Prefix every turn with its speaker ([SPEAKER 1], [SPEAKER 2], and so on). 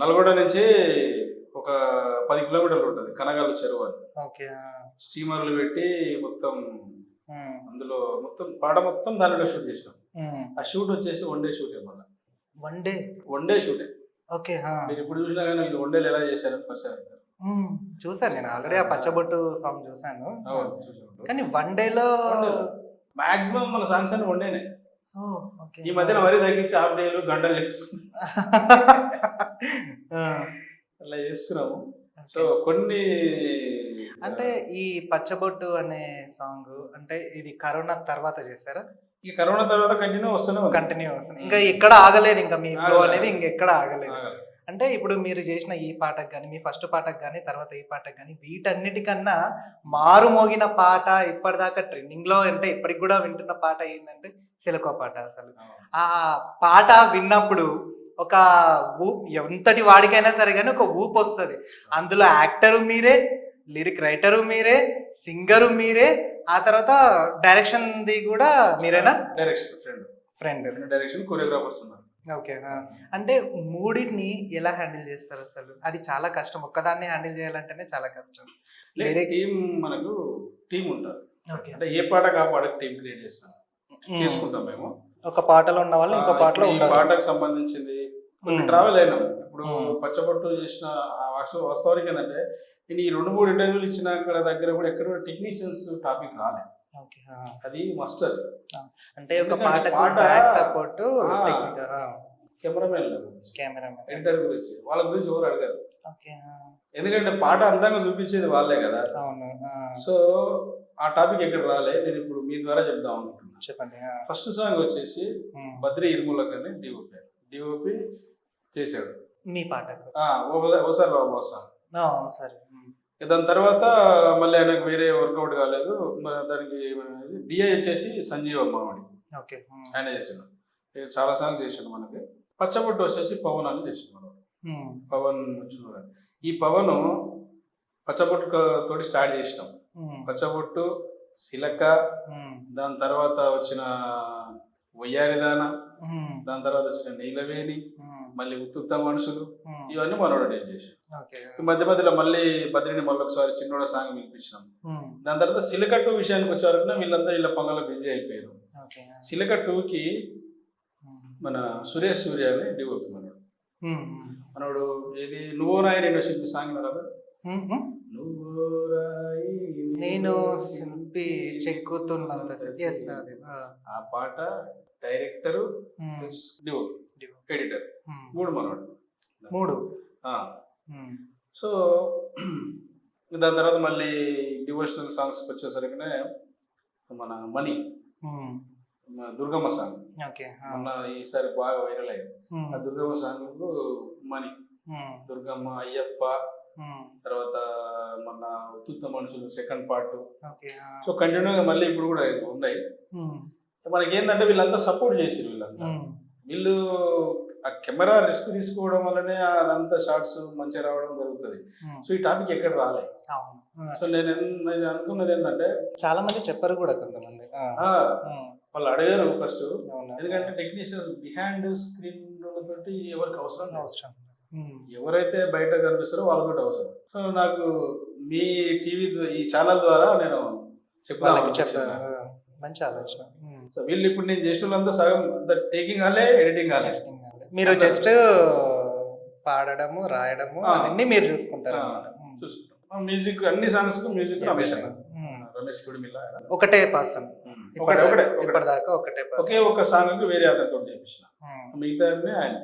[SPEAKER 1] నల్గొండ నుంచి ఒక 10 కిలోమీటర్లు ఉంటుంది కనగాలు చెరువు అని.
[SPEAKER 2] ఓకే.
[SPEAKER 1] స్టీమర్లు పెట్టి మొత్తం అందులో మొత్తం పాట మొత్తం దానిలో షూట్ చేసినాం. ఆ షూట్ వచ్చేసి 1 డే షూట్ మళ్ళీ.
[SPEAKER 2] 1
[SPEAKER 1] డే షూటే.
[SPEAKER 2] ఓకే.
[SPEAKER 1] మీరు ఇప్పుడు చూసినా కానీ ఇది 1 డేలు ఎలా చేశారని పరిచయం అవుతారు.
[SPEAKER 2] చూసాను నేను ఆల్రెడీ ఆ పచ్చబొట్టు సాంగ్ చూసాను.
[SPEAKER 1] చూసినప్పుడు
[SPEAKER 2] కానీ 1 డేలో
[SPEAKER 1] మాక్సిమం మన సాంగ్స్ అన్ని 1 డేనే. ఈ మధ్యన మరీ తగ్గించి హాఫ్ డేలు గంటలు చేస్తున్నాం అలా చేస్తున్నాము. సో కొన్ని
[SPEAKER 2] అంటే ఈ పచ్చబొట్టు అనే సాంగ్ అంటే ఇది కరోనా తర్వాత చేశారా?
[SPEAKER 1] ఈ కరోనా తర్వాత కంటిన్యూ వస్తుంది.
[SPEAKER 2] ఇంకా ఎక్కడ ఆగలేదు, ఇంకా మీ ఫ్లో అనేది ఇంకెక్కడ ఆగలేదు. అంటే ఇప్పుడు మీరు చేసిన ఈ పాటకు కానీ, మీ ఫస్ట్ పాటకు కానీ, తర్వాత ఈ పాటకు కానీ, వీటన్నిటికన్నా మారు మోగిన పాట ఇప్పటిదాకా ట్రెండింగ్ లో అంటే ఇప్పటికి కూడా వింటున్న పాట ఏంటంటే సిలకో పాట. అసలు ఆ పాట విన్నప్పుడు ఒక ఎంతటి వాడికైనా సరే కానీ ఒక ఊపు వస్తుంది. అందులో యాక్టరు మీరే, లిరిక్ రైటరు మీరే, సింగరు మీరే, ఆ తర్వాత డైరెక్షన్ ది కూడా మీరేనా? ఫ్రెండ్
[SPEAKER 1] డైరెక్షన్ కొరియోగ్రాఫర్స్ ఉన్నారు.
[SPEAKER 2] ఓకే. అంటే మూడింటిని ఎలా హ్యాండిల్ చేస్తారు అసలు? అది చాలా కష్టం, ఒక్కదాన్ని హ్యాండిల్ చేయాలంటేనే చాలా కష్టం.
[SPEAKER 1] టీం మనకు టీం ఉంటారు. అంటే ఏ పాటకు ఆ పాటకు టీం క్రియేట్ చేసుకుంటాం మేము.
[SPEAKER 2] ఒక పాటలో ఉన్న వాళ్ళు ఇంకో పాటలో
[SPEAKER 1] ఈ పాటకు సంబంధించింది కొన్ని ట్రావెల్ అయినాం. ఇప్పుడు పచ్చబొట్టు చేసిన వాస్తవానికి ఏంటంటే నేను ఈ 2-3 ఇంటర్వ్యూలు ఇచ్చిన దగ్గర కూడా ఎక్కడ టెక్నీషియన్స్ టాపిక్ రాలేదు. అది మస్ట్. అది
[SPEAKER 2] అంటే ఒక పాట సపోర్ట్
[SPEAKER 1] కెమెరామెన్ ఎడిటర్ గురించి వాళ్ళ గురించి ఎవరు అడగారు. ఎందుకంటే పాట అందంగా చూపించేది వాళ్ళే కదా. సో ఆ టాపిక్ ఎక్కడ రాలే. నేను ఇప్పుడు మీ ద్వారా చెప్దాం అనుకుంటున్నాను.
[SPEAKER 2] చెప్పండి.
[SPEAKER 1] ఫస్ట్ సాంగ్ వచ్చేసి బద్రి ఇర్ములక్ అని డిఓపి చేశాడు
[SPEAKER 2] మీ పాట.
[SPEAKER 1] ఓసారి బాబు సాంగ్. దాని తర్వాత మళ్ళీ ఆయనకు వేరే వర్కౌట్ కాలేదు. దానికి డిఐ వచ్చేసి సంజీవ్ అమ్మవాడి ఆయన చేసాడు. చాలా సాంగ్స్ చేసాడు. మనకి పచ్చబొట్టు వచ్చేసి పవన్ అని చేసాడు. పవన్ చూడండి. ఈ పవన్ పచ్చబొట్టు తోటి స్టార్ట్ చేసినాం. పచ్చబొట్టు, సిలక, దాని తర్వాత వచ్చిన వయ్యారిదాన, దాని తర్వాత వచ్చిన నీలవేణి, మళ్ళీ ఉత్తుత్త మనుషులు, ఇవన్నీ మనోడు చేసాం. ఈ మధ్య మధ్యలో మళ్ళీ బద్రిని మళ్ళీ ఒకసారి చిన్నోడ సాంగ్ వినిపించినాం. దాని తర్వాత సిలక 2 విషయానికి వచ్చేవరకు వీళ్ళంతా వీళ్ళ పనుల బిజీ అయిపోయారు. సిలక 2కి మన సురేష్ సూర్య అని డిఓపి మనోడు ఏది నువ్వు రాయి రెండు శిల్పి సాంగ్ కదా. నువ్వు రాయి
[SPEAKER 2] నేను శిల్పి చెక్కుతున్నంత
[SPEAKER 1] ఆ పాట డైరెక్టర్ ఎడిటర్ 3 మనోడు
[SPEAKER 2] 3.
[SPEAKER 1] సో దాని తర్వాత మళ్ళీ డివోషనల్ సాంగ్స్ వచ్చేసరికి మన మనీ దుర్గమ్మ సాంగ్ మొన్న ఈసారి బాగా వైరల్ అయింది. ఆ దుర్గమ్మ సాంగ్ మనీ, దుర్గమ్మ, అయ్యప్ప, తర్వాత మొన్న ఉత్తుత్త మనుషులు సెకండ్ పార్ట్. సో కంటిన్యూగా మళ్ళీ ఇప్పుడు కూడా ఉన్నాయి. మనకి ఏంటంటే వీళ్ళంతా సపోర్ట్ చేసారు. వీళ్ళు ఆ కెమెరా రిస్క్ తీసుకోవడం వల్లనే అదంతా షార్ట్స్ మంచిగా రావడం జరుగుతుంది. సో ఈ టాపిక్ ఎక్కడ రాలే. సో నేను అనుకున్నది ఏంటంటే
[SPEAKER 2] చాలా మంది చెప్పారు కూడా కొంతమంది
[SPEAKER 1] వాళ్ళు అడిగారు ఫస్ట్. ఎందుకంటే టెక్నీషియన్ బిహైండ్ స్క్రీన్ తోటి ఎవరికి అవసరం. ఎవరైతే బయట కనిపిస్తారో వాళ్ళతో అవసరం. సో నాకు మీ టీవీ ఈ ఛానల్ ద్వారా నేను
[SPEAKER 2] చెప్పాను. మంచి ఆలోచన.
[SPEAKER 1] సో వీళ్ళు ఇప్పుడు నేను చేసిన వాళ్ళంతా సగం టేకింగ్ కాలే, ఎడిటింగ్ కాలే.
[SPEAKER 2] మీరు జస్ట్ పాడడము, రాయడము అన్ని మీరు చూసుకుంటారు.
[SPEAKER 1] మ్యూజిక్ అన్ని సాంగ్స్ కు మ్యూజిక్ రమేష్ కుడిమిల్ల
[SPEAKER 2] ఒకటే పర్సన్ ఇప్పటిదాకా ఒకే
[SPEAKER 1] ఒక సాంగ్ కు వేరే అతనితో చేయించిన, మిగతా ఆయన